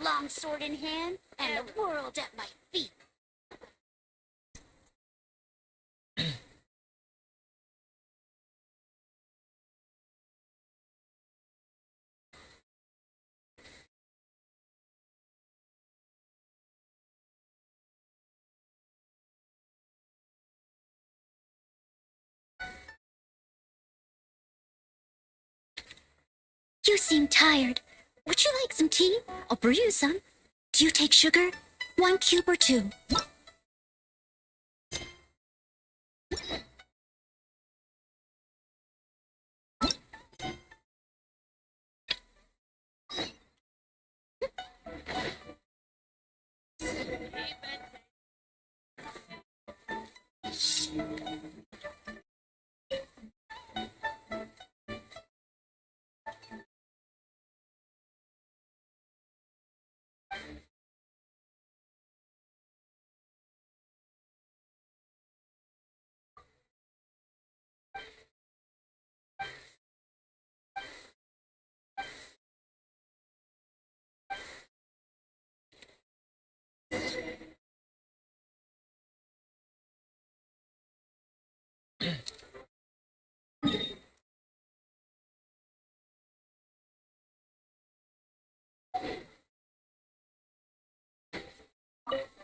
long sword in hand, and the world at my feet. You seem tired. Would you like some tea? I'll brew you some. Do you take sugar? 1 cube or 2?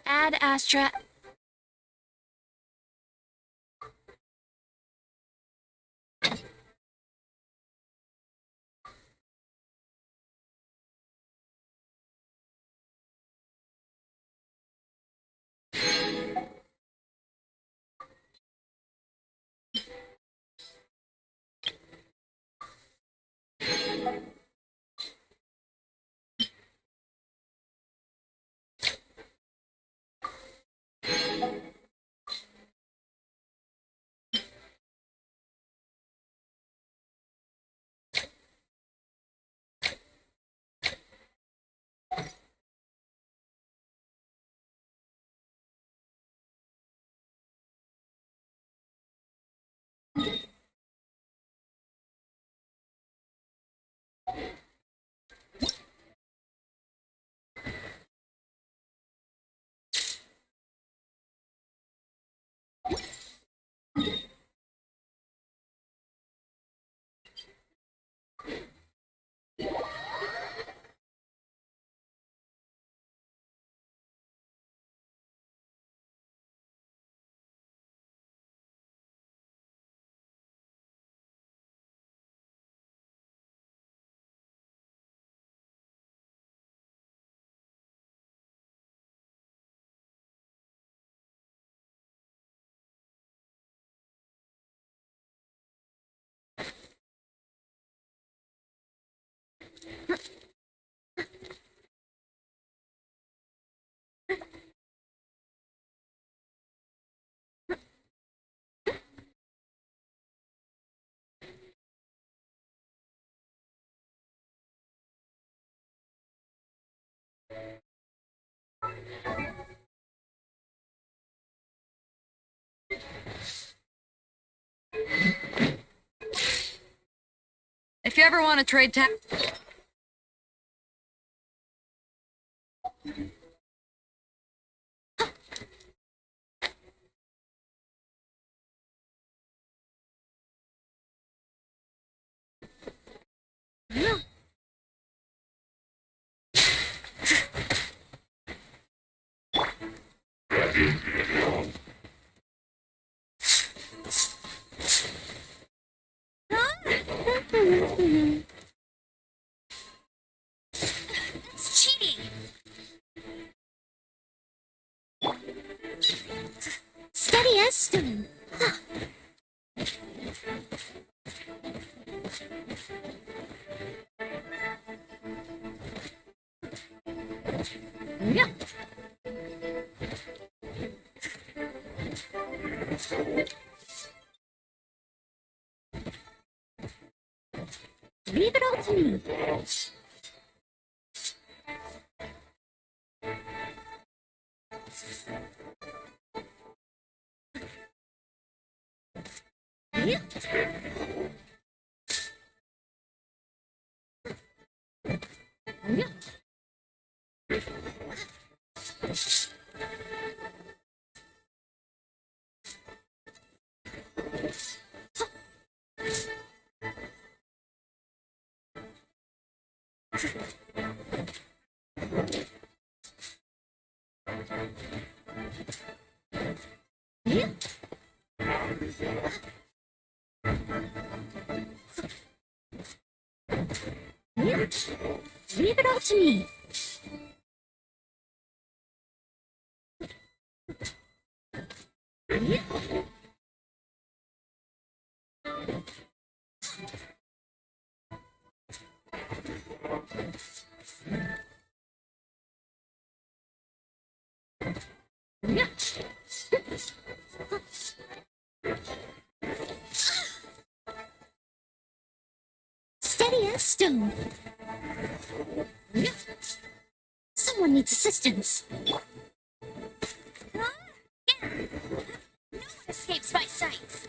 Add Astra. If you ever want to trade It's cheating. Steady as stone. Huh. Yeah. Leave it all to me. Yeah. Yeah. Leave it all to me. Steady as stone. Someone needs assistance. No one escapes my sights.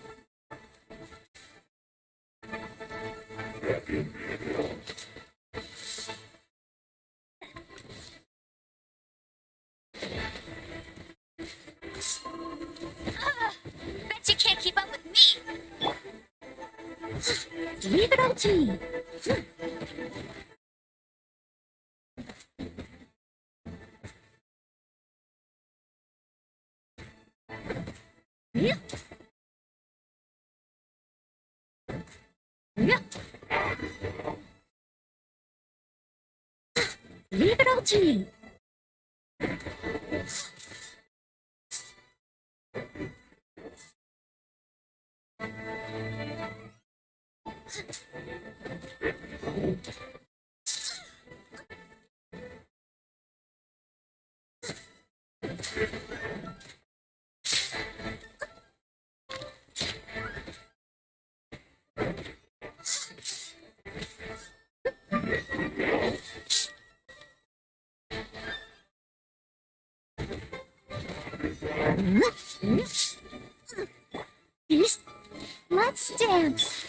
Bet you can't keep up with me. Leave it all to me. Leave it all to me. Let's dance.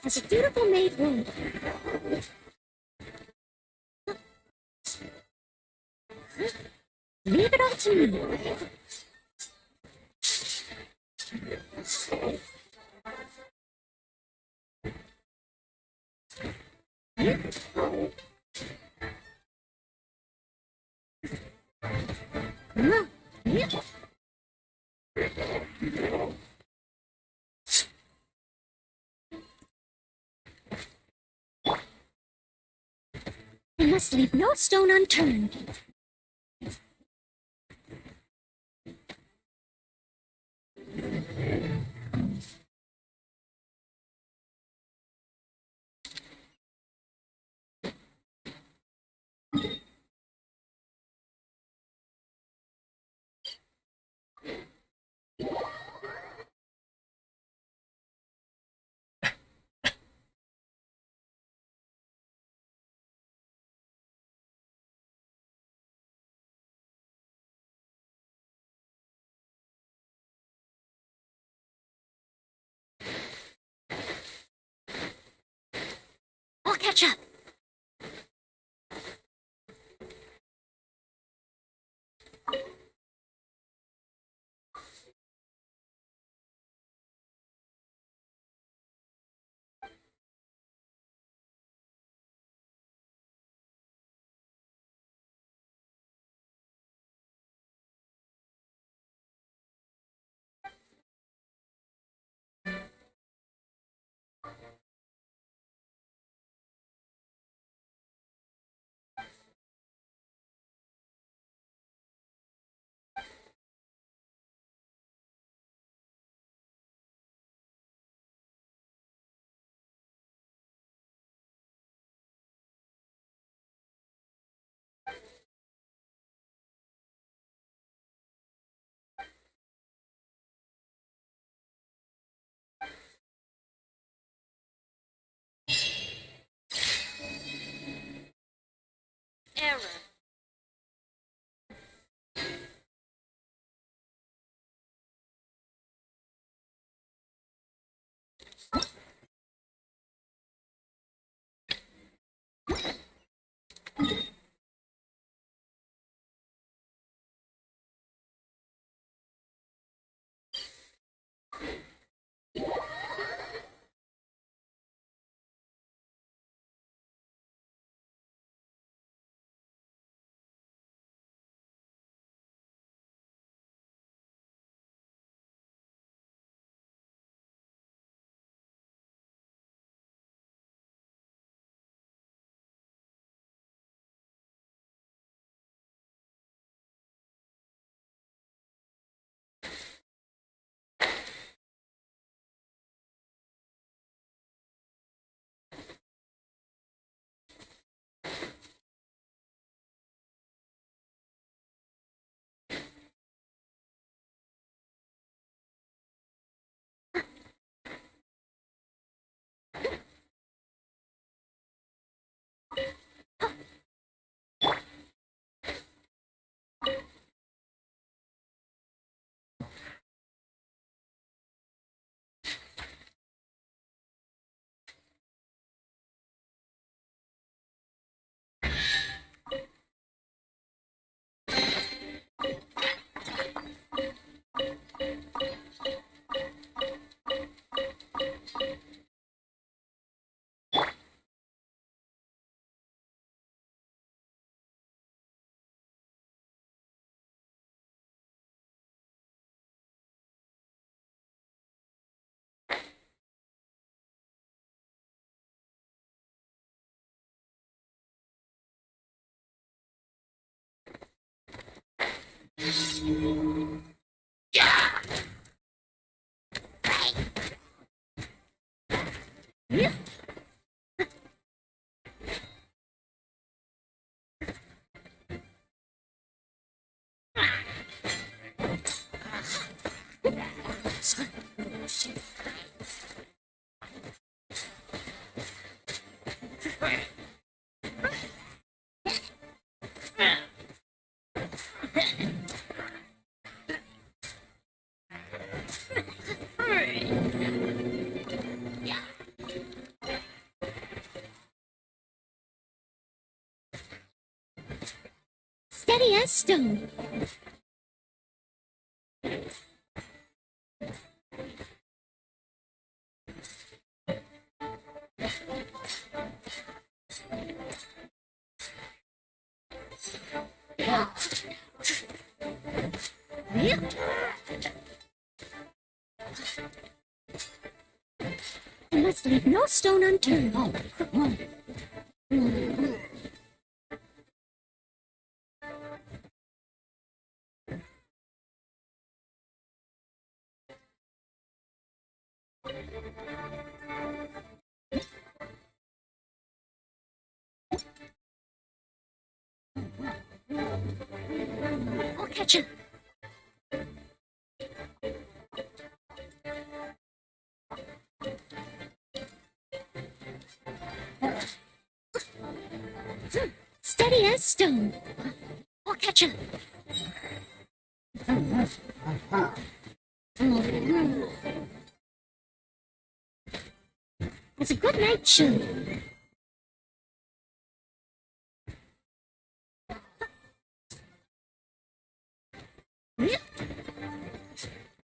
As a beautiful maid would. Leave it all to me. I must leave no stone unturned. I'll catch up. Error. Steady as stone. I must leave no stone unturned. I'll catch him. Steady as stone. I'll catch him. It's a good night shoe.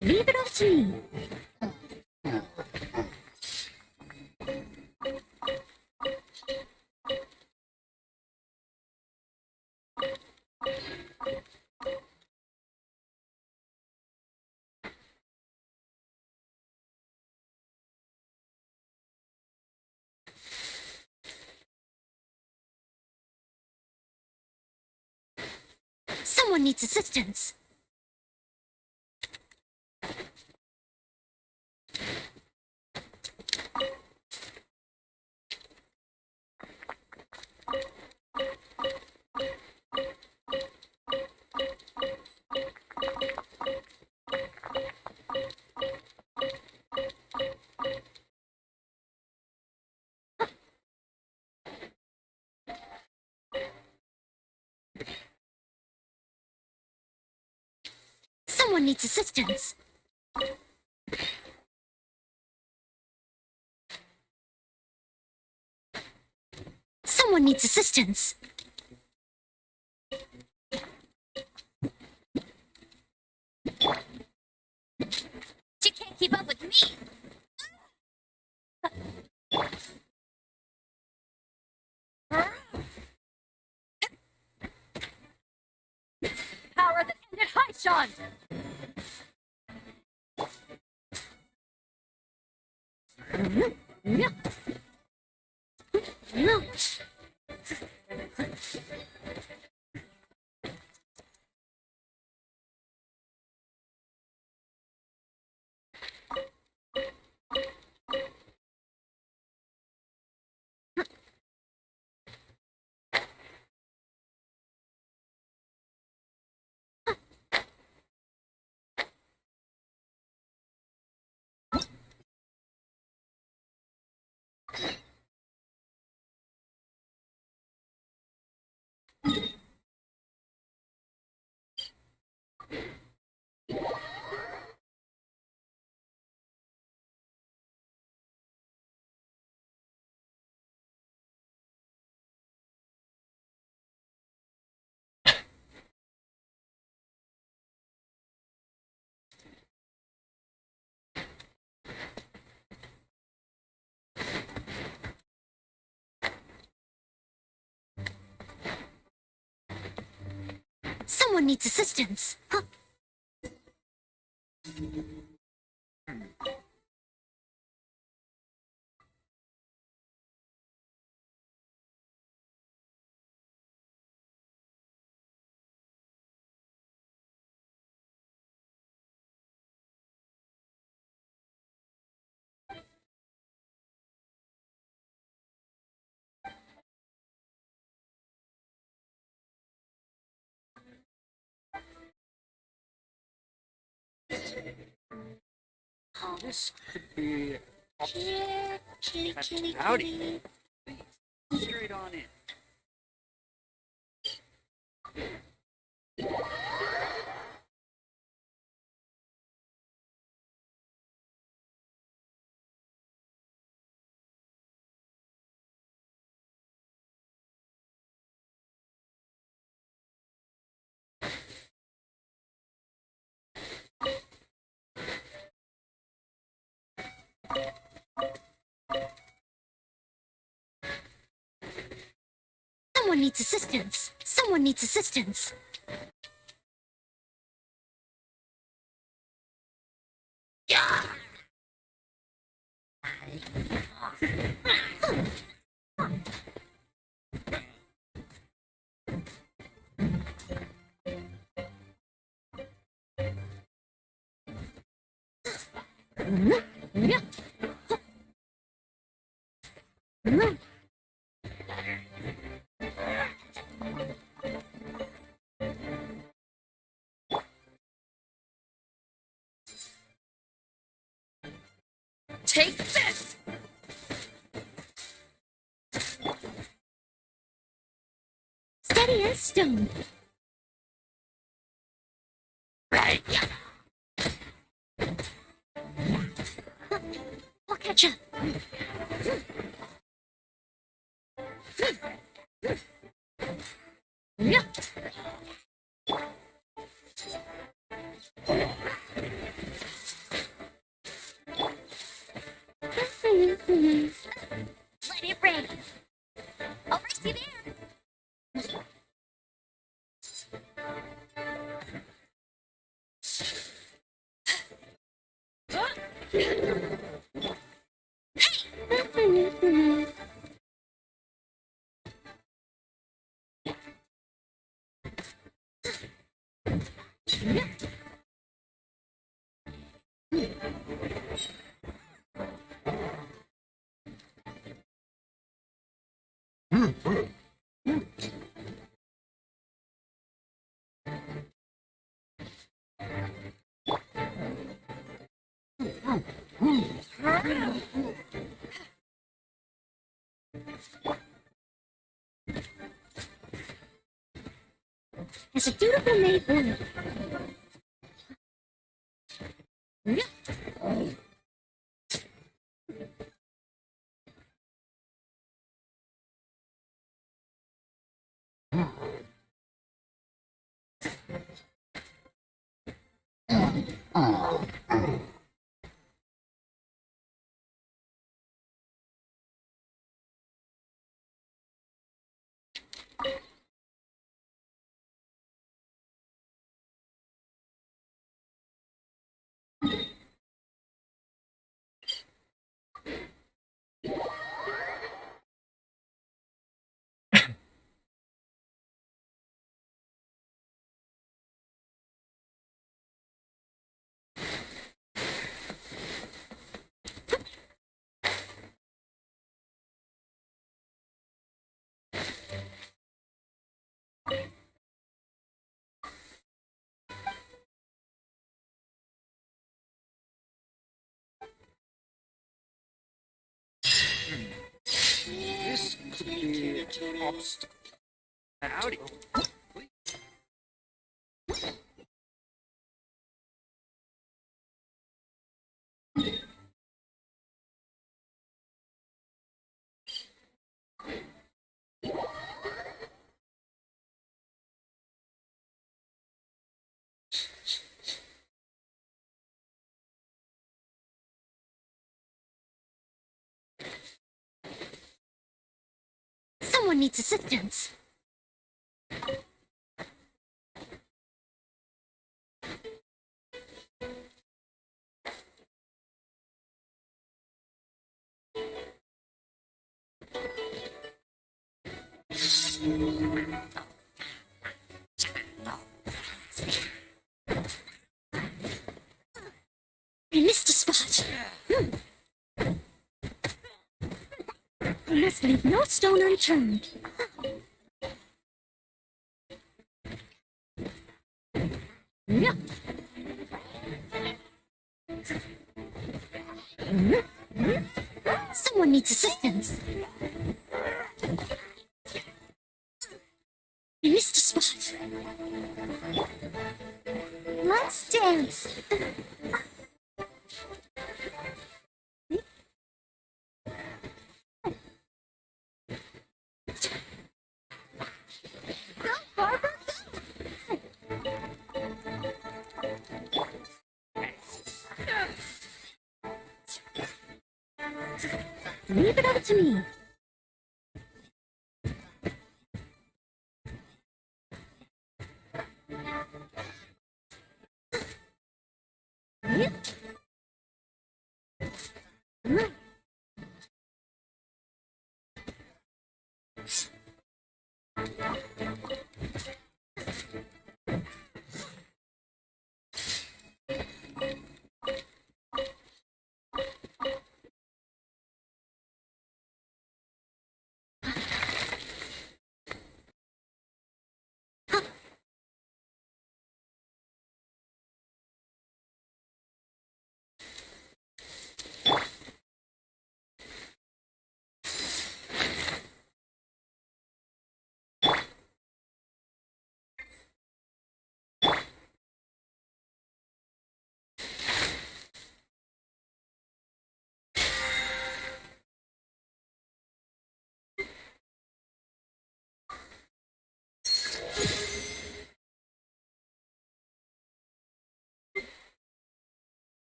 Leave it all to me. Someone needs assistance. Someone needs assistance. Someone needs assistance. You can't keep up with me. Power that ended high, Sean! No. No. Someone needs assistance. Huh? This could be Here, kitty, kitty, howdy. kitty. Straight on in. Someone needs assistance. Someone needs assistance. Take this! Steady as stone. Right. I'll catch up. Yeah. Let it rain. I'll race you there. As a dutiful maid woman, This could be an obstacle. Howdy. Someone needs assistance. I missed a spot. I must leave no stone unturned. Someone needs assistance. I missed a spot. Let's dance. Go, Barbara, go. Leave it up to me.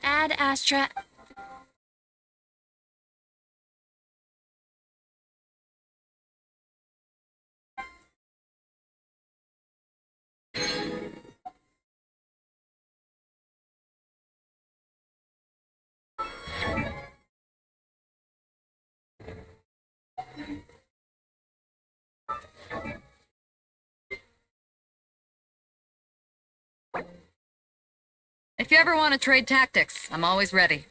Ad Astra. If you ever want to trade tactics, I'm always ready.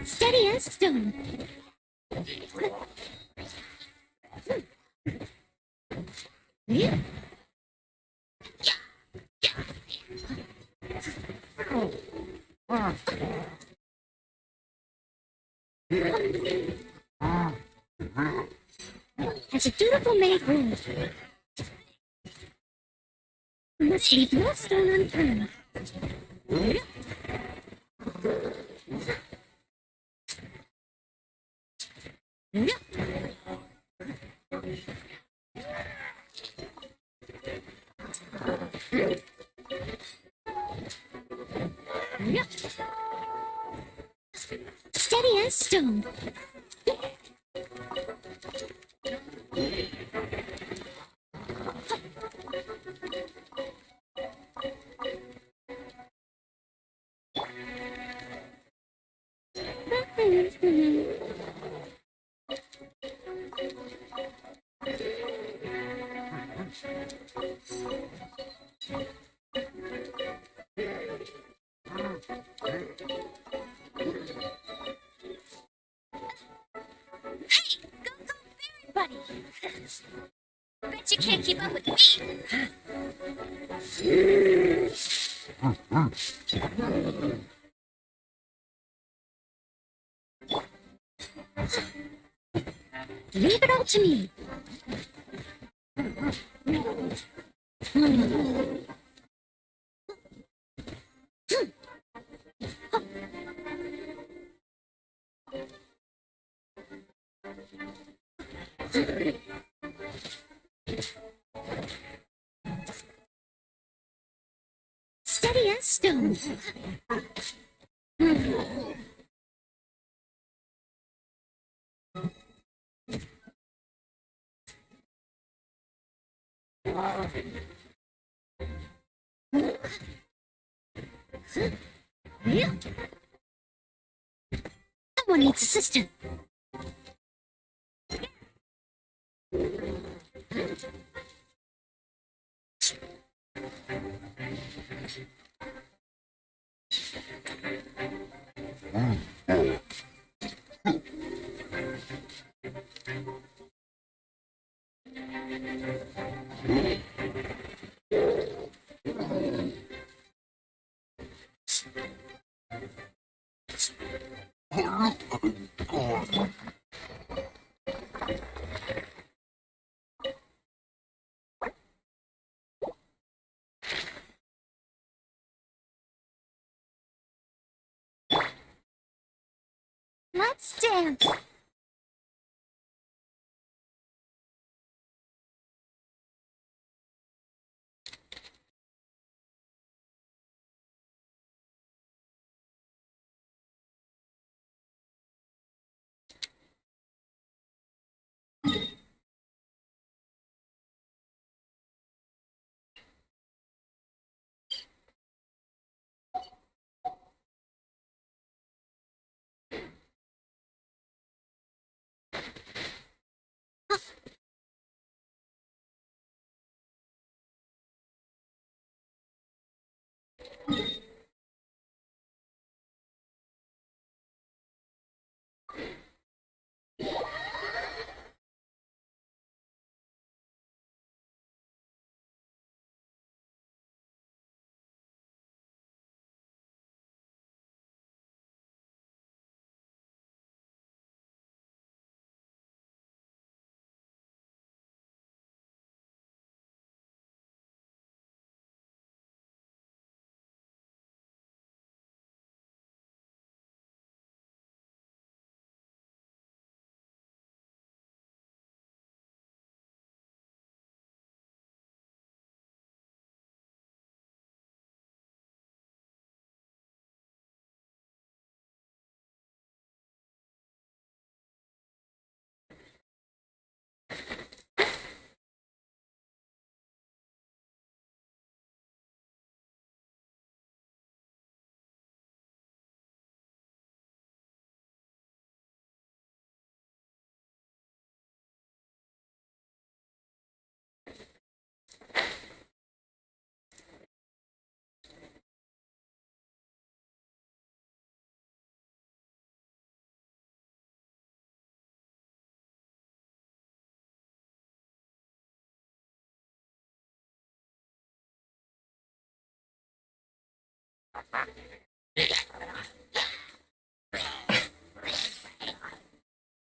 Steady as stone. Yeah. As a dutiful maid rules, we must leave no stone unturned. Steady as stone. Buddy. Bet you can't keep up with me. Leave it all to me. Steady as stone. Someone needs assistance. Let's dance.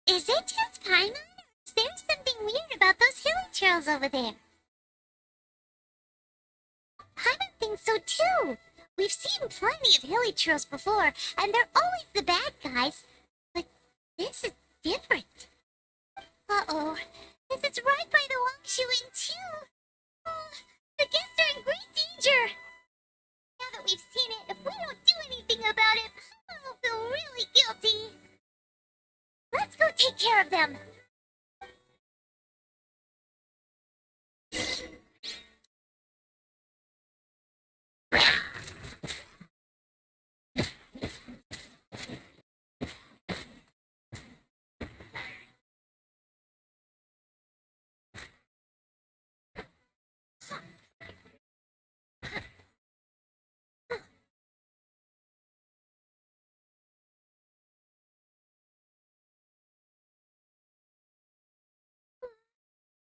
Is it just Paimon? Is there something weird about those hilly trails over there? Paimon thinks so too. We've seen plenty of hilly trails before, and they're always the bad guys. But this is different. Uh-oh. This is right by the Wangshu too. Oh, the guests are in great danger. Now that we've seen it, if we don't do anything about it, I'll feel really guilty. Let's go take care of them.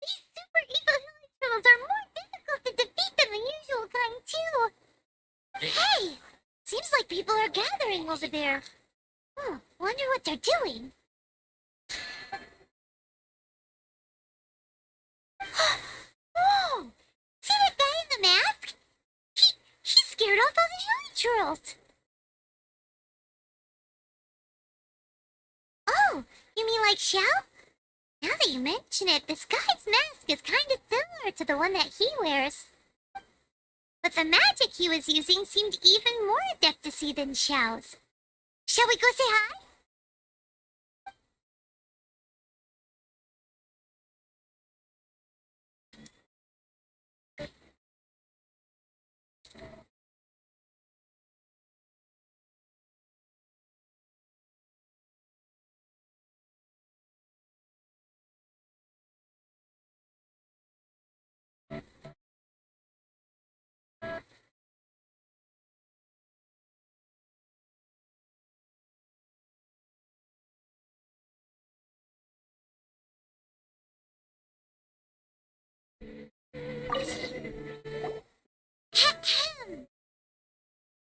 These super evil hilly are more difficult to defeat than the usual kind, too. Hey! Seems like people are gathering over there. Wonder what they're doing. Whoa! See that guy in the mask? He scared off all the hilly trolls. Oh, you mean like Xiao? Now that you mention it, this guy's mask is kind of similar to the one that he wears. But the magic he was using seemed even more adeptacy than Xiao's. Shall we go say hi?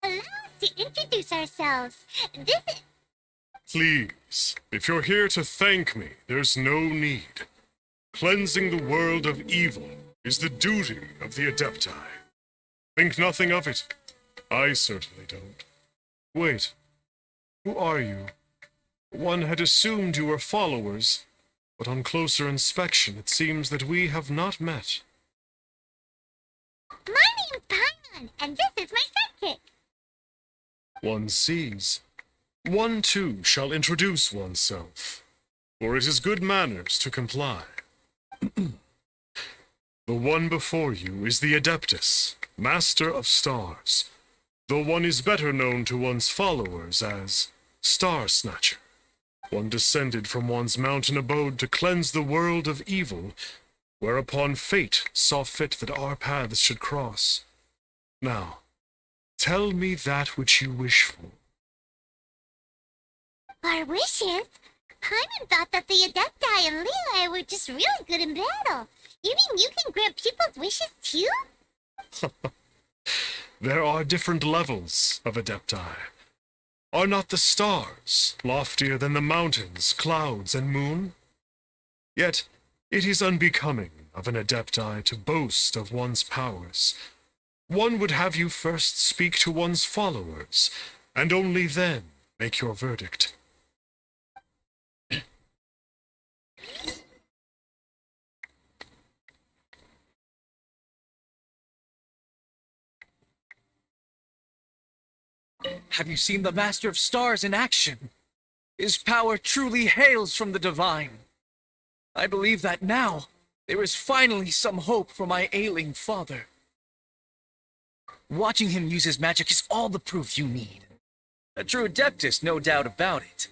Allow us to introduce ourselves. This is... Please, if you're here to thank me, there's no need. Cleansing the world of evil is the duty of the Adepti. Think nothing of it. I certainly don't. Wait, who are you? One had assumed you were followers, but on closer inspection it seems that we have not met. My name's Paimon, and this is my sidekick. One sees. One too shall introduce oneself, for it is good manners to comply. The one before you is the Adeptus, Master of Stars, though one is better known to one's followers as Star Snatcher. One descended from one's mountain abode to cleanse the world of evil, whereupon fate saw fit that our paths should cross. Now, tell me that which you wish for. Our wishes? Paimon thought that the Adepti and Levi were just really good in battle. You mean you can grant people's wishes too? There are different levels of Adepti. Are not the stars loftier than the mountains, clouds, and moon? Yet it is unbecoming of an Adepti to boast of one's powers. One would have you first speak to one's followers, and only then make your verdict. Have you seen the Master of Stars in action? His power truly hails from the divine. I believe that now there is finally some hope for my ailing father. Watching him use his magic is all the proof you need. A true Adeptus, no doubt about it.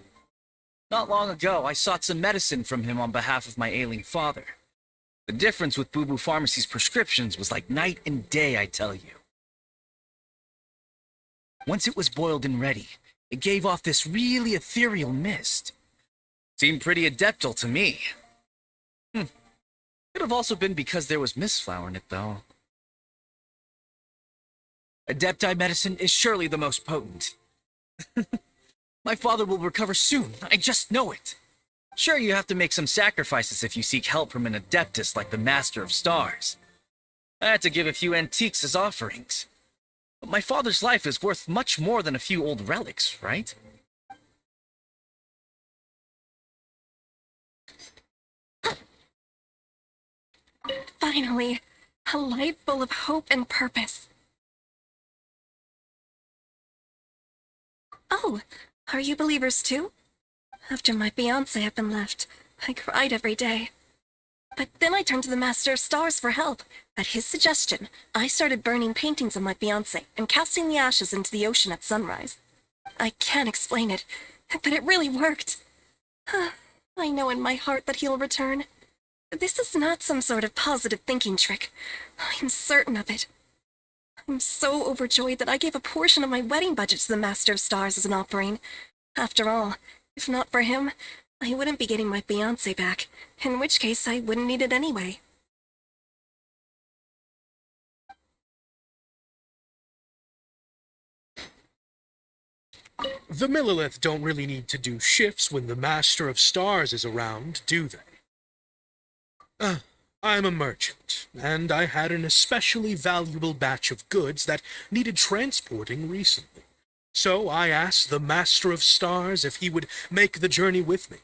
Not long ago, I sought some medicine from him on behalf of my ailing father. The difference with Boo Boo Pharmacy's prescriptions was like night and day, I tell you. Once it was boiled and ready, it gave off this really ethereal mist. Seemed pretty adeptal to me. Could have also been because there was mist flower in it, though. Adepti medicine is surely the most potent. My father will recover soon, I just know it. Sure, you have to make some sacrifices if you seek help from an Adeptus like the Master of Stars. I had to give a few antiques as offerings. But my father's life is worth much more than a few old relics, right? Finally, a life full of hope and purpose. Oh, are you believers too? After my fiancé had been left, I cried every day. But then I turned to the Master of Stars for help. At his suggestion, I started burning paintings of my fiancé and casting the ashes into the ocean at sunrise. I can't explain it, but it really worked. I know in my heart that he'll return. This is not some sort of positive thinking trick. I'm certain of it. I'm so overjoyed that I gave a portion of my wedding budget to the Master of Stars as an offering. After all, if not for him, I wouldn't be getting my fiancé back, in which case I wouldn't need it anyway. The Millilith don't really need to do shifts when the Master of Stars is around, do they? I'm a merchant, and I had an especially valuable batch of goods that needed transporting recently. So I asked the Master of Stars if he would make the journey with me,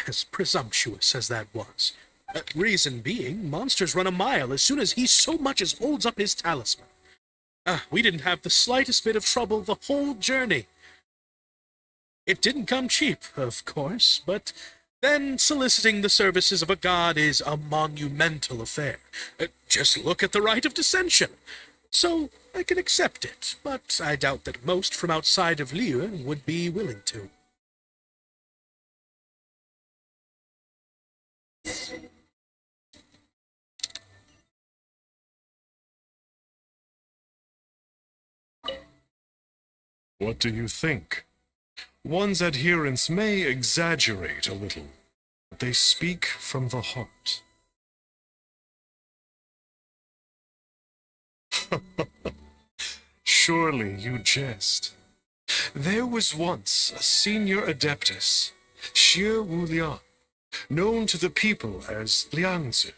as presumptuous as that was. Reason being, monsters run a mile as soon as he so much as holds up his talisman. We didn't have the slightest bit of trouble the whole journey. It didn't come cheap, of course, but then soliciting the services of a god is a monumental affair. Just look at the right of dissension. So I can accept it, but I doubt that most from outside of Liyue would be willing to. What do you think? One's adherents may exaggerate a little, but they speak from the heart. Surely you jest. There was once a senior adeptus, Xie Wulian, known to the people as Liangzi.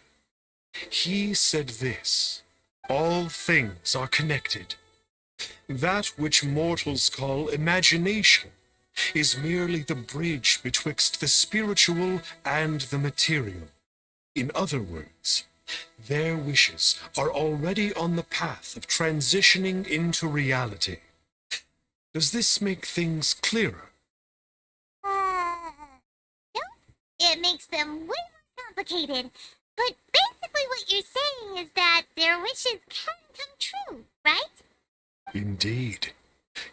He said this: all things are connected. That which mortals call imagination is merely the bridge betwixt the spiritual and the material. In other words, their wishes are already on the path of transitioning into reality. Does this make things clearer? No, it makes them way more complicated. But basically what you're saying is that their wishes can come true, right? Indeed.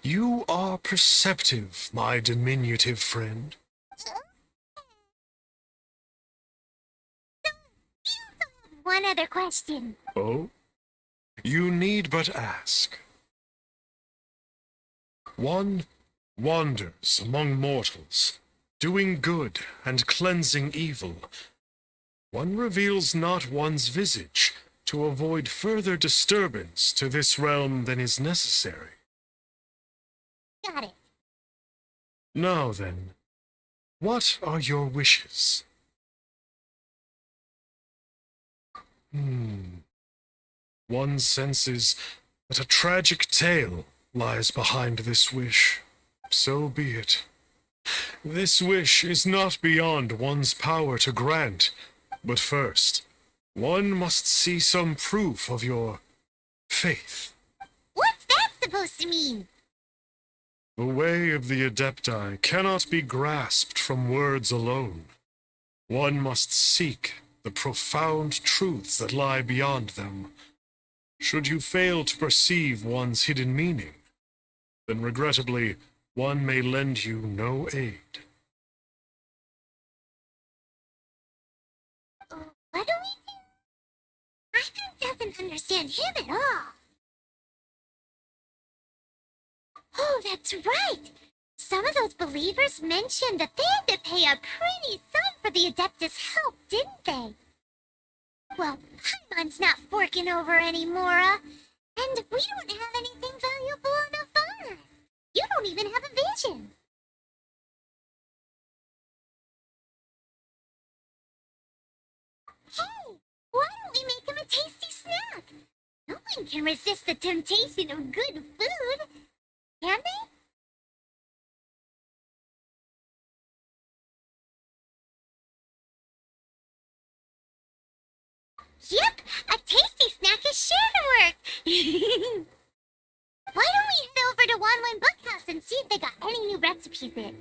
You are perceptive, my diminutive friend. One other question. Oh? You need but ask. One wanders among mortals, doing good and cleansing evil. One reveals not one's visage to avoid further disturbance to this realm than is necessary. Got it. Now then, what are your wishes? One senses that a tragic tale lies behind this wish. So be it. This wish is not beyond one's power to grant, but first, one must see some proof of your faith. What's that supposed to mean? The way of the Adepti cannot be grasped from words alone. One must seek the profound truths that lie beyond them. Should you fail to perceive one's hidden meaning, then regrettably, one may lend you no aid. What do we do? I doesn't understand him at all. Oh, that's right. Some of those believers mentioned that they had to pay a pretty sum for the Adeptus help, didn't they? Well, Paimon's not forking over anymore. And we don't have anything valuable enough on us. You don't even have a vision. Hey, why don't we make him a tasty snack? No one can resist the temptation of good food, can they? Yep, a tasty snack is sure to work. Why don't we head over to Wanlin Bookhouse and see if they got any new recipes in?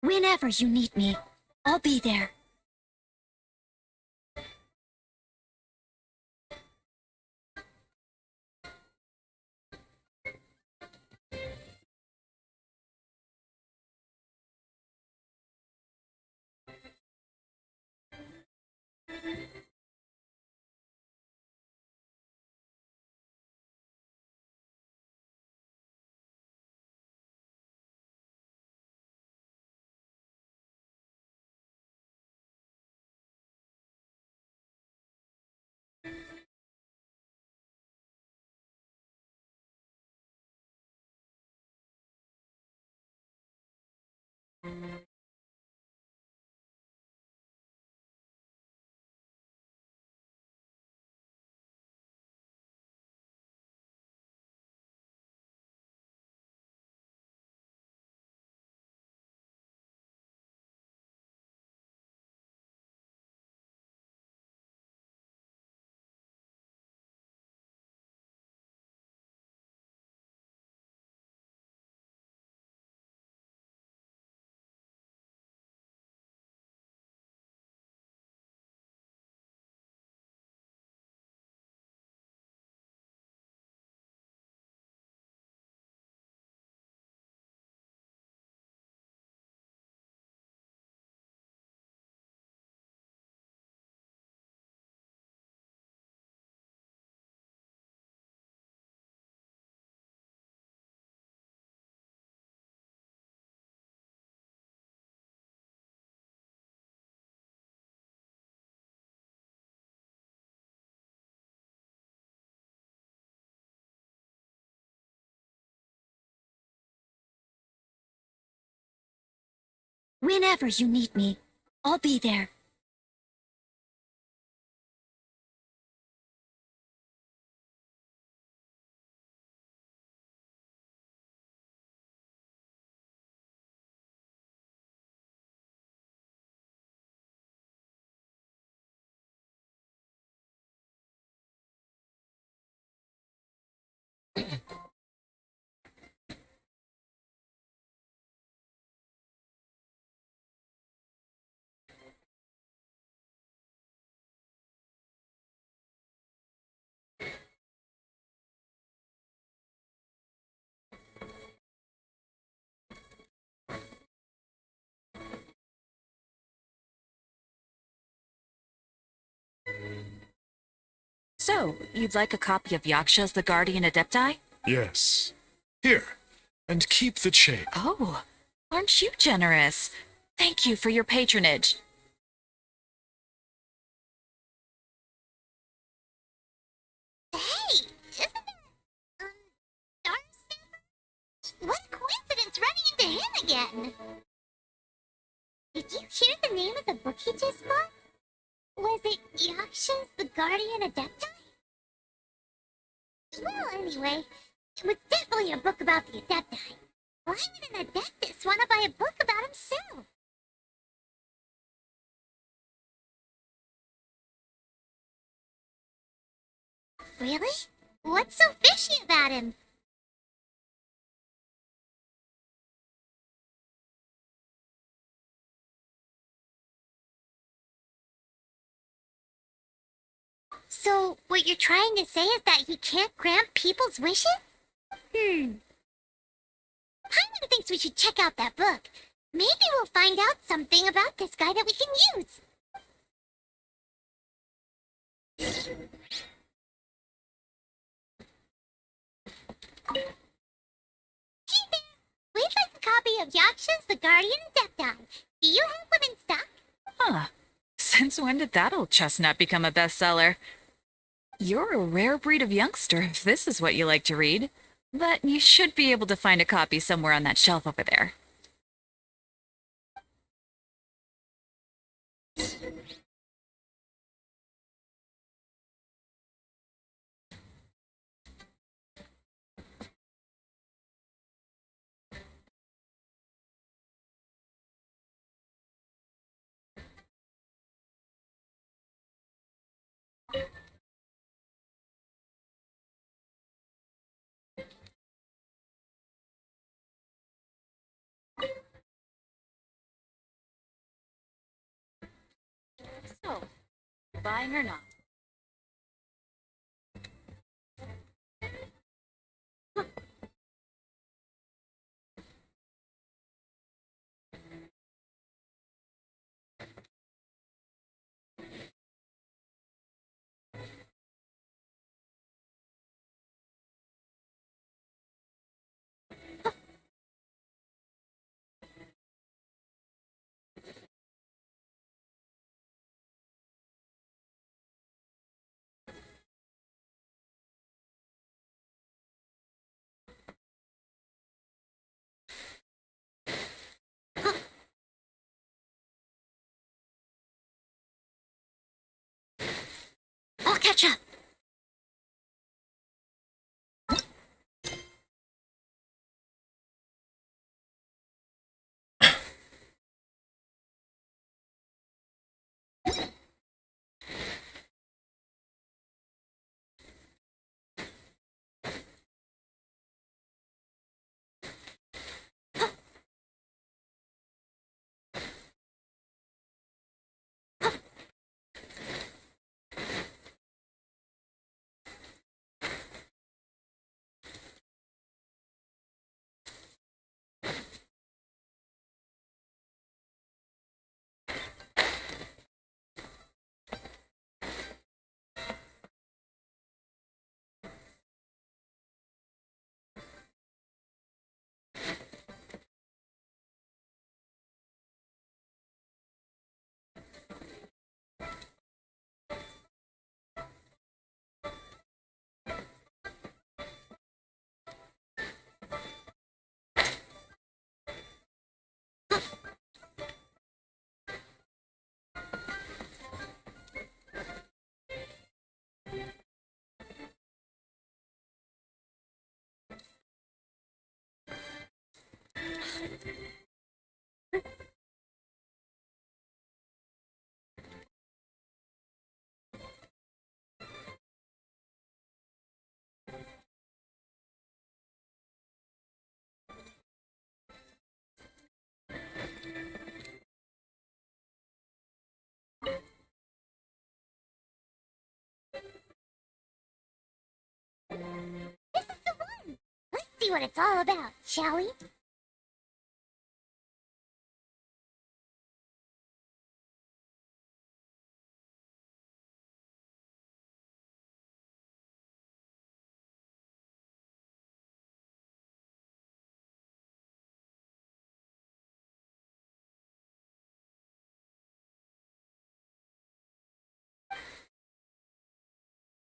Whenever you need me, I'll be there. Whenever you need me, I'll be there. So, you'd like a copy of Yaksha's The Guardian Adepti? Yes. Here, and keep the change. Oh, aren't you generous? Thank you for your patronage. again. Did you hear the name of the book he just bought? Was it Yaksha's The Guardian Adepti? Well, anyway, it was definitely a book about the Adepti. Why would an Adeptus want to buy a book about himself? Really? What's so fishy about him? So, what you're trying to say is that he can't grant people's wishes? Paimon thinks we should check out that book. Maybe we'll find out something about this guy that we can use. Hey there! We'd like a copy of Yaksha's The Guardian Adepti. Do you have one in stock? Huh. Since when did that old chestnut become a bestseller? You're a rare breed of youngster if this is what you like to read. But you should be able to find a copy somewhere on that shelf over there. So, buying or not? I'll catch up. This is the one! Let's see what it's all about, shall we?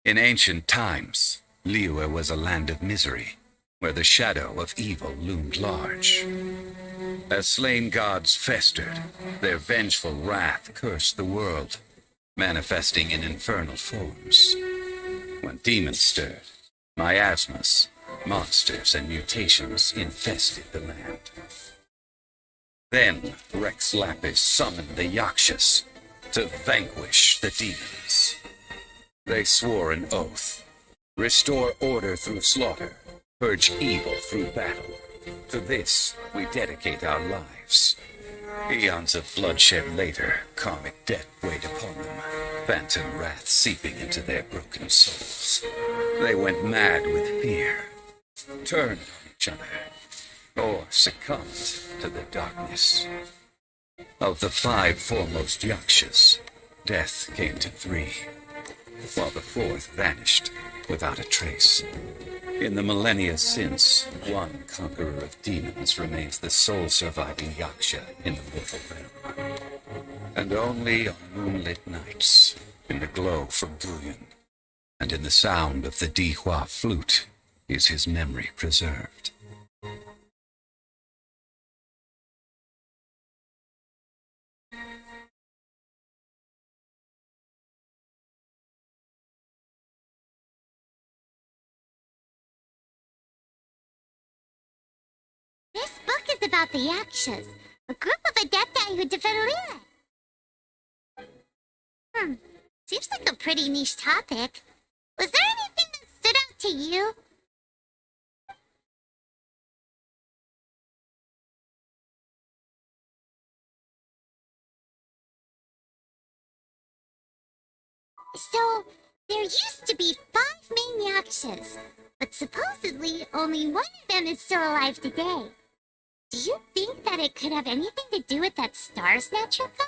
In ancient times, Liyue was a land of misery, where the shadow of evil loomed large. As slain gods festered, their vengeful wrath cursed the world, manifesting in infernal forms. When demons stirred, miasmas, monsters, and mutations infested the land. Then Rex Lapis summoned the Yakshas to vanquish the demons. They swore an oath: restore order through slaughter, purge evil through battle. To this we dedicate our lives. Eons of bloodshed later, karmic debt weighed upon them, phantom wrath seeping into their broken souls. They went mad with fear, turned on each other, or succumbed to the darkness. Of the 5 foremost Yakshas, death came to 3, while the 4th vanished without a trace. In the millennia since, one conqueror of demons remains the sole surviving Yaksha in the mortal realm. And only on moonlit nights, in the glow from bullion, and in the sound of the Dihua flute, is his memory preserved. This book is about the Yakshas, a group of adepti who defend Lila. Seems like a pretty niche topic. Was there anything that stood out to you? So, there used to be 5 main Yakshas, but supposedly only one of them is still alive today. Do you think that it could have anything to do with that Star Snatcher guy?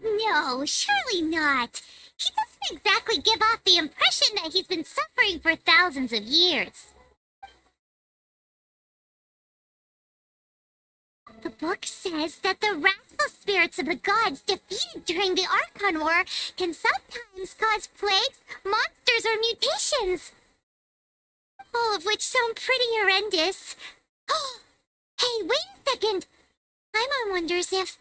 No, surely not. He doesn't exactly give off the impression that he's been suffering for thousands of years. The book says that the wrathful spirits of the gods defeated during the Archon War can sometimes cause plagues, monsters, or mutations. All of which sound pretty horrendous. Hey, wait a second. Paimon wonders if...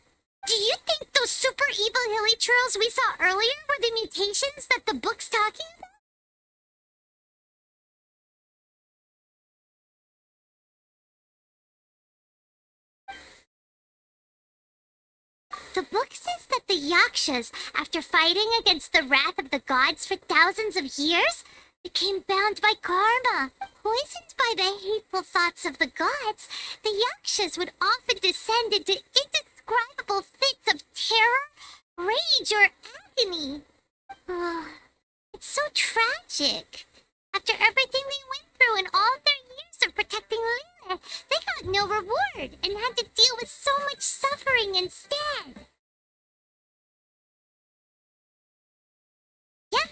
Do you think those super evil hilly churls we saw earlier were the mutations that the book's talking about? The book says that the Yakshas, after fighting against the wrath of the gods for thousands of years, became bound by karma. Poisoned by the hateful thoughts of the gods, the Yakshas would often descend into indescribable fits of terror, rage, or agony. It's so tragic. After everything they went through and all their years of protecting Lila, they got no reward and had to deal with so much suffering instead. Yeah,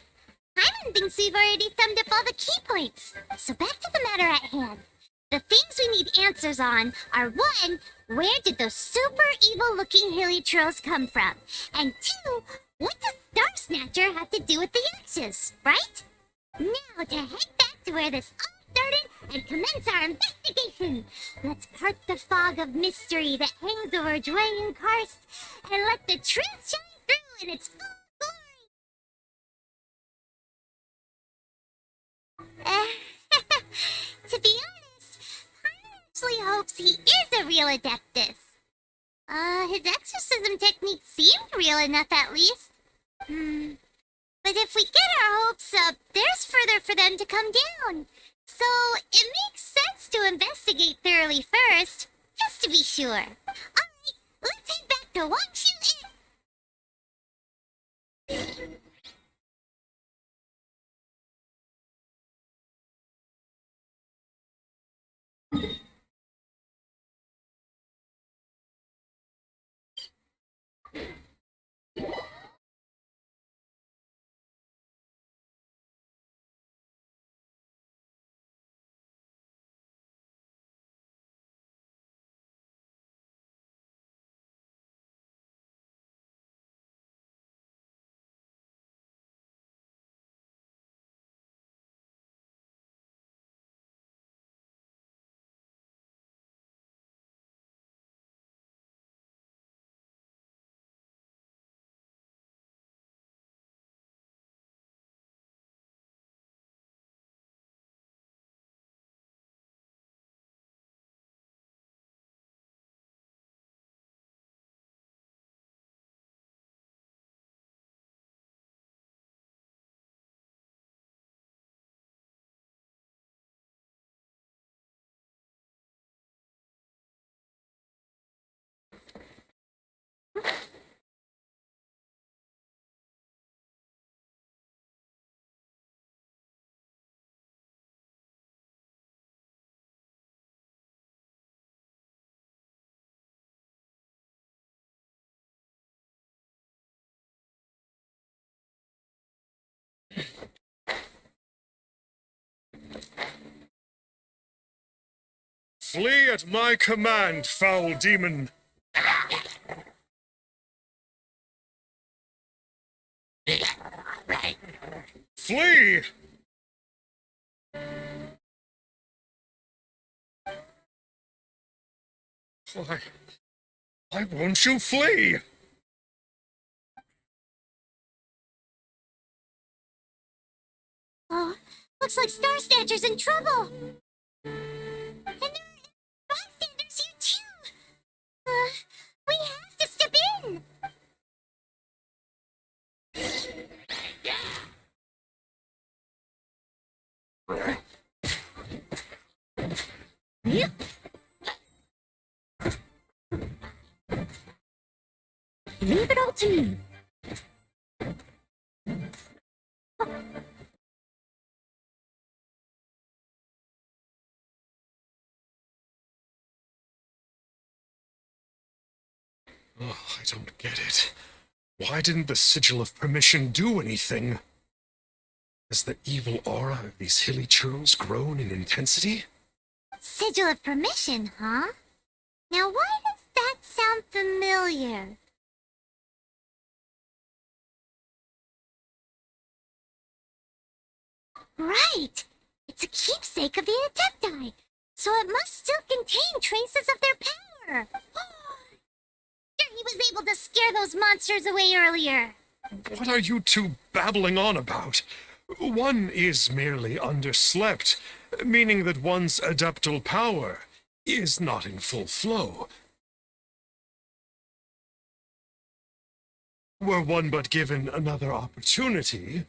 Hyman thinks we've already summed up all the key points. So back to the matter at hand. The things we need answers on are 1, where did those super evil-looking hilly trolls come from? And 2, what does Star Snatcher have to do with the Yakshas, right? Now to head back to where this all started and commence our investigation. Let's part the fog of mystery that hangs over Dwayne Karst and let the truth shine through in its full glory. To be honest, I actually hopes he is a real Adeptus. His exorcism technique seemed real enough at least. But if we get our hopes up, there's further for them to come down. So it makes sense to investigate thoroughly first, just to be sure. Alright, let's head back to Wangshu Flee at my command, foul demon. Flee! Why won't you flee? Oh, looks like Star Snatcher's in trouble. And there are bystanders here too. We have to step in. Yep. Leave it all to me. Oh, I don't get it. Why didn't the Sigil of Permission do anything? Has the evil aura of these hilly churls grown in intensity? Sigil of Permission, huh? Now why does that sound familiar? Right! It's a keepsake of the Adepti, so it must still contain traces of their power. Sure, he was able to scare those monsters away earlier. What are you two babbling on about? One is merely underslept, meaning that one's adeptal power is not in full flow. Were one but given another opportunity...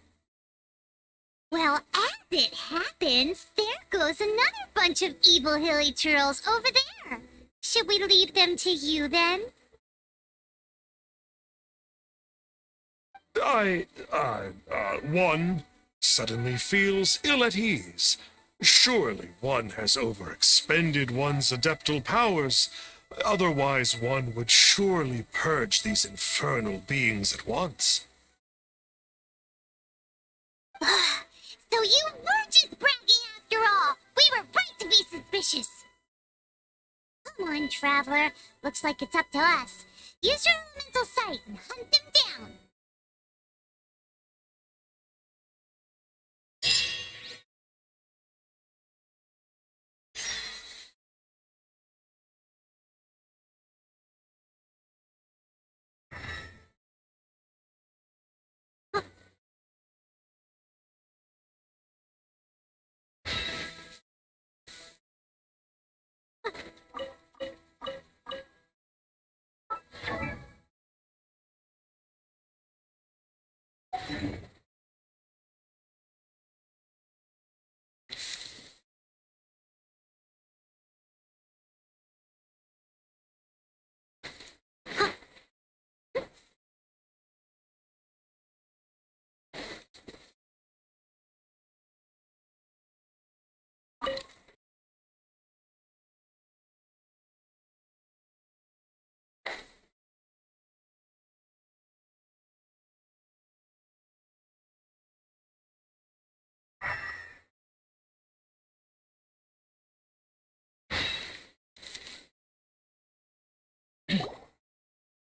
Well, as it happens, there goes another bunch of evil hilly churls over there. Should we leave them to you then? One suddenly feels ill at ease. Surely one has overexpended one's adeptal powers. Otherwise, one would surely purge these infernal beings at once. So you were just bragging after all! We were right to be suspicious! Come on, Traveler. Looks like it's up to us. Use your elemental sight and hunt them down!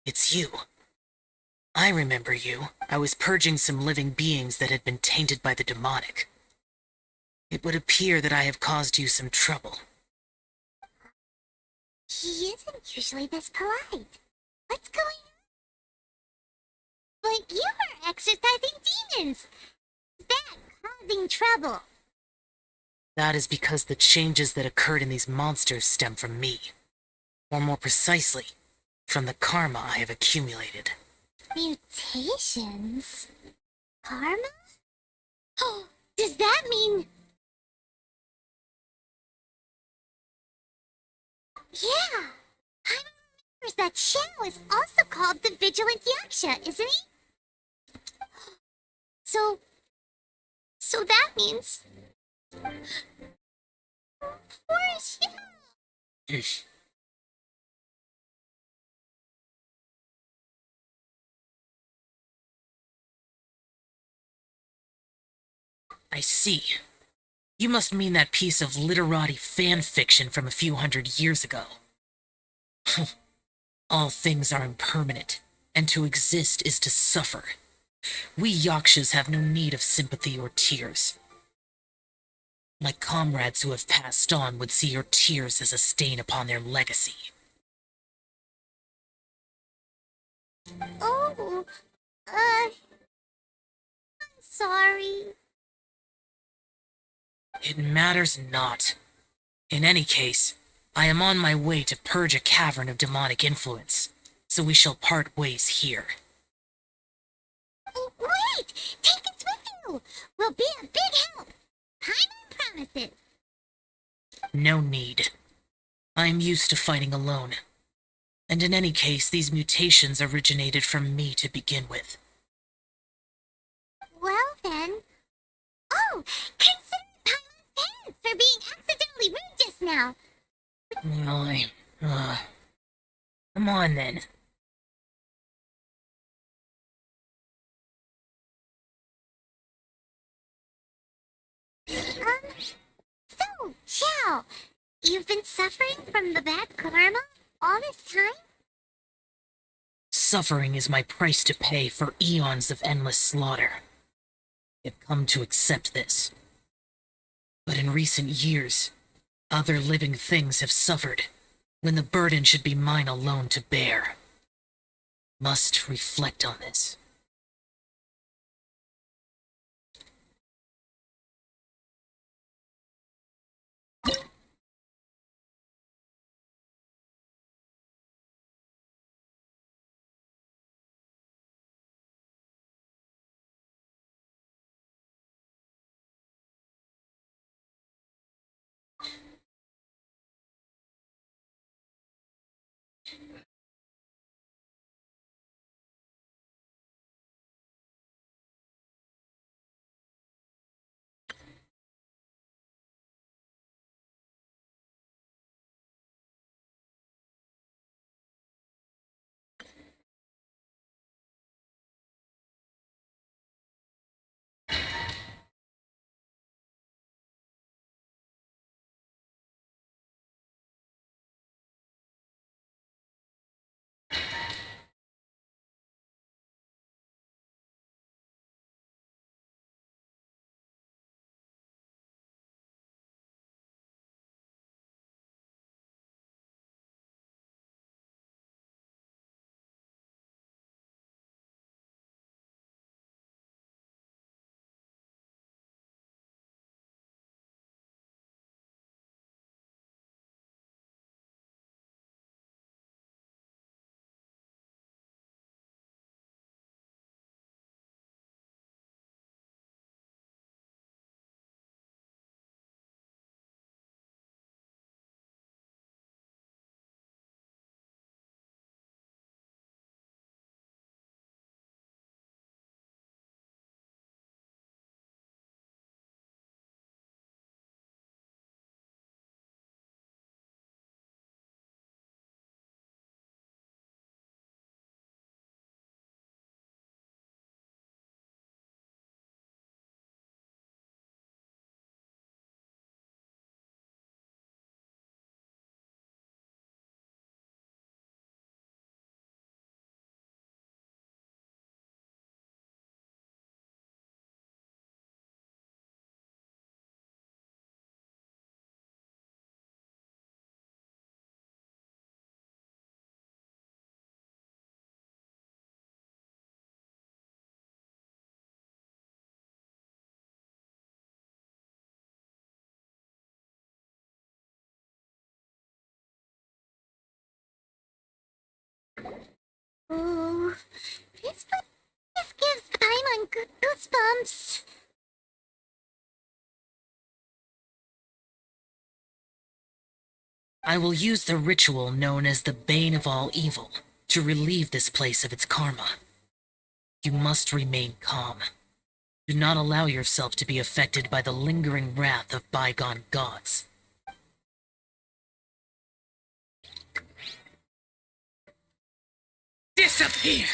It's you. I remember you. I was purging some living beings that had been tainted by the demonic. It would appear that I have caused you some trouble. He isn't usually this polite. What's going on? But you are exorcising demons! Is that causing trouble? That is because the changes that occurred in these monsters stem from me. Or more precisely, from the karma I have accumulated. Mutations? Karma? Oh, does that mean... Yeah! I remember that Shao is also called the Vigilant Yaksha, isn't he? So that means... Poor Shao! I see. You must mean that piece of literati fan fiction from a few hundred years ago. All things are impermanent, and to exist is to suffer. We Yakshas have no need of sympathy or tears. My comrades who have passed on would see your tears as a stain upon their legacy. Oh, I'm sorry. It matters not. In any case, I am on my way to purge a cavern of demonic influence, so we shall part ways here. Oh, wait! Take us with you! We'll be a big help! Paimon promises! No need. I am used to fighting alone. And in any case, these mutations originated from me to begin with. Well then... Oh! Consider Paimon's parents for being accidentally rude just now! Come on then. So, Xiao, you've been suffering from the bad karma all this time? Suffering is my price to pay for eons of endless slaughter. I've come to accept this. But in recent years, other living things have suffered, when the burden should be mine alone to bear. Must reflect on this. Oh, this gives Paimon goosebumps. I will use the ritual known as the Bane of All Evil to relieve this place of its karma. You must remain calm. Do not allow yourself to be affected by the lingering wrath of bygone gods. Disappear!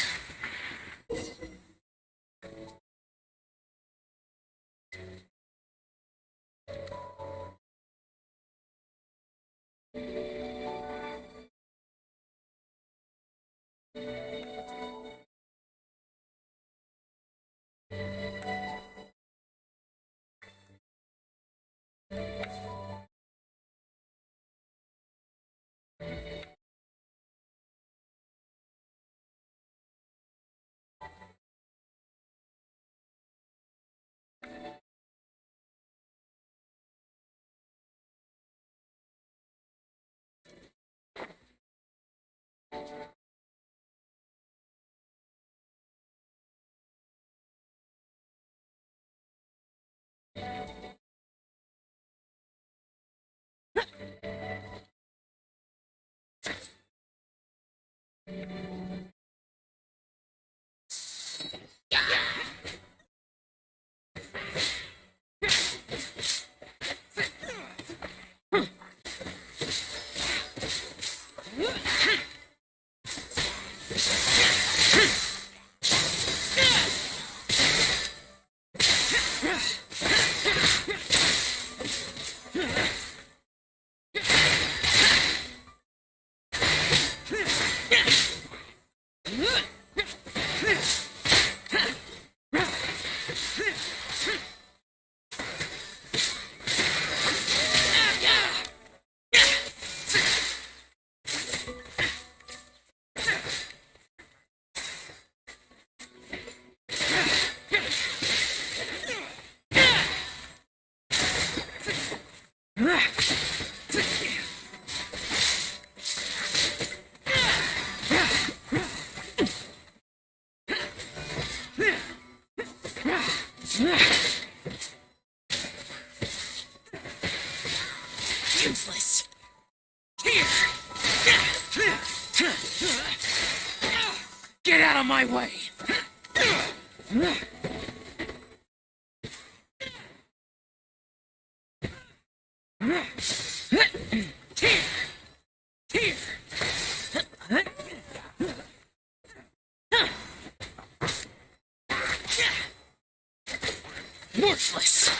Useless. Get out of my way! Worthless!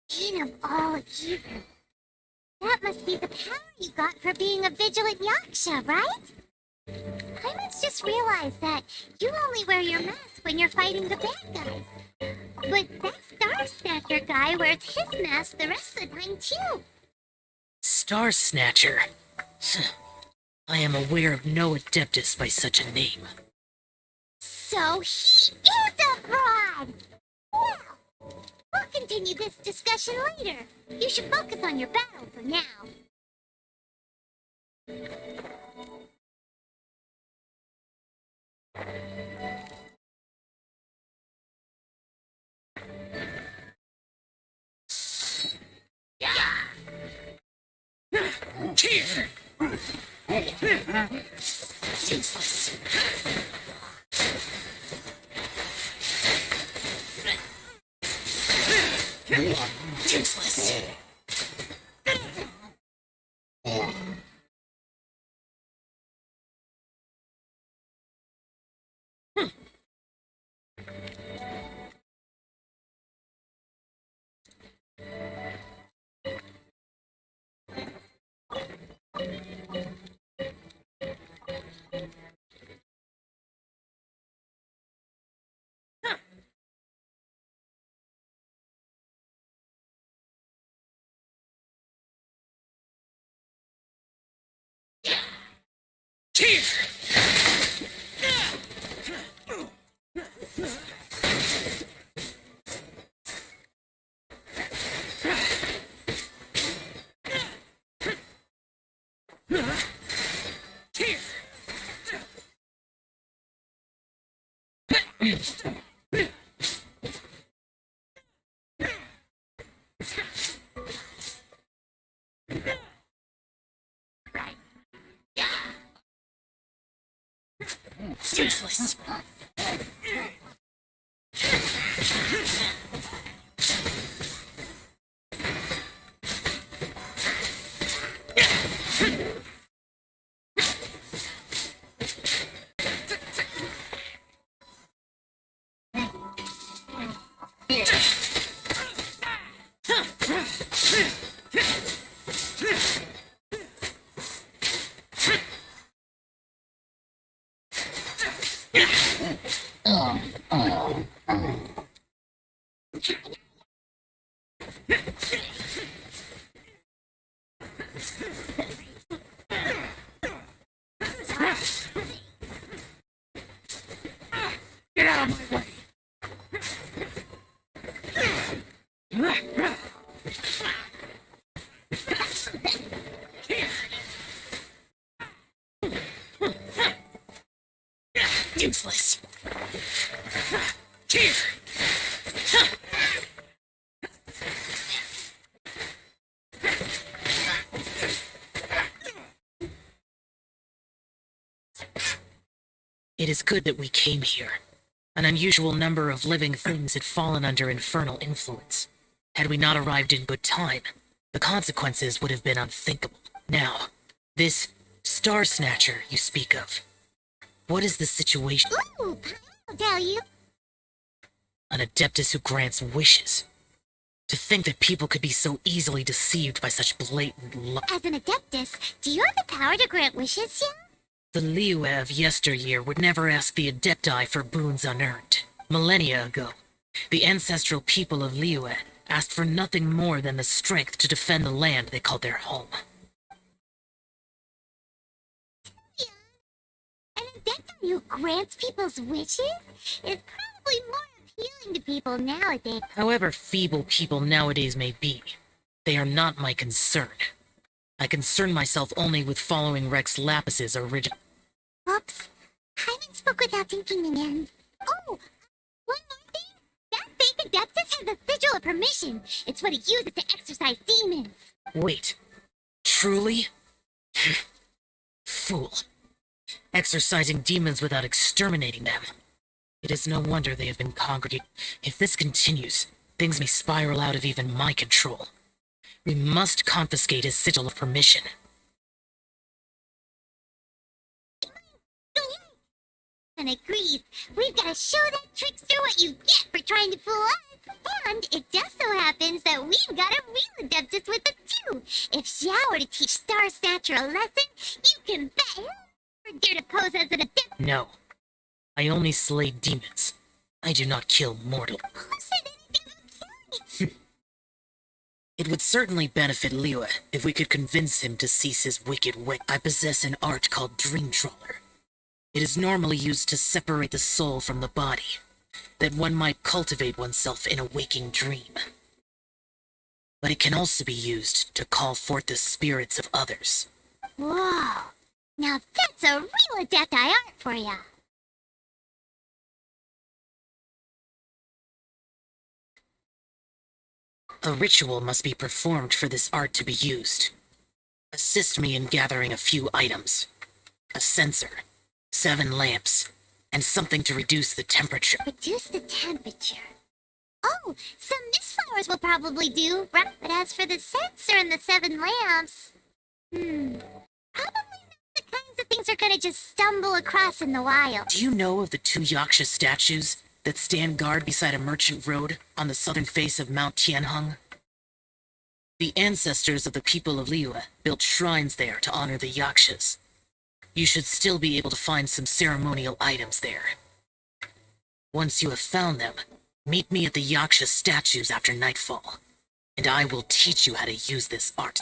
Bane of all evil. That must be the power you got for being a vigilant yaksha, right? I must just realize that you only wear your mask when you're fighting the bad guys. But that Star Snatcher guy wears his mask the rest of the time, too. Star Snatcher. I am aware of no adeptus by such a name. So he is a fraud! Well, we'll continue this discussion later. You should focus on your battle for now. Useless. Useless. Useless. Get out of my way! It is good that we came here. An unusual number of living things had fallen under infernal influence. Had we not arrived in good time, the consequences would have been unthinkable. Now, this Star Snatcher you speak of, what is the situation? Ooh, I'll tell you. An Adeptus who grants wishes. To think that people could be so easily deceived by such blatant As an Adeptus, do you have the power to grant wishes yet? The Liyue of yesteryear would never ask the Adepti for boons unearned. Millennia ago, the ancestral people of Liyue asked for nothing more than the strength to defend the land they called their home. An Adeptus who grants people's wishes is probably more appealing to people nowadays. However feeble people nowadays may be, they are not my concern. I concern myself only with following Rex Lapis's original. Oops. Hyman spoke without thinking again. Oh, one more thing. That fake Adeptus has a sigil of permission. It's what he uses to exorcise demons. Wait, truly? Fool. Exorcising demons without exterminating them. It is no wonder they have been congregated. If this continues, things may spiral out of even my control. We must confiscate his sigil of permission. And agrees. We've got to show that trickster what you get for trying to fool us. And it just so happens that we've got a real Adeptus with us too. If Xiao were to teach Star Snatcher a lesson, you can bet he'll never dare to pose as an Adeptus. No. I only slay demons. I do not kill mortal. Who said anything about killing? It would certainly benefit Liyue if we could convince him to cease his wicked way. I possess an art called Dream Trawler. It is normally used to separate the soul from the body, that one might cultivate oneself in a waking dream. But it can also be used to call forth the spirits of others. Whoa. Now that's a real Adepti art for ya. A ritual must be performed for this art to be used. Assist me in gathering a few items. A censer, 7 lamps, and something to reduce the temperature. Reduce the temperature. Oh, some mist flowers will probably do. But as for the censer and the 7 lamps, probably not the kinds of things we're gonna just stumble across in the wild. Do you know of the 2 Yaksha statues that stand guard beside a merchant road on the southern face of Mount Tianheng? The ancestors of the people of Liyue built shrines there to honor the Yakshas. You should still be able to find some ceremonial items there. Once you have found them, meet me at the Yaksha statues after nightfall, and I will teach you how to use this art.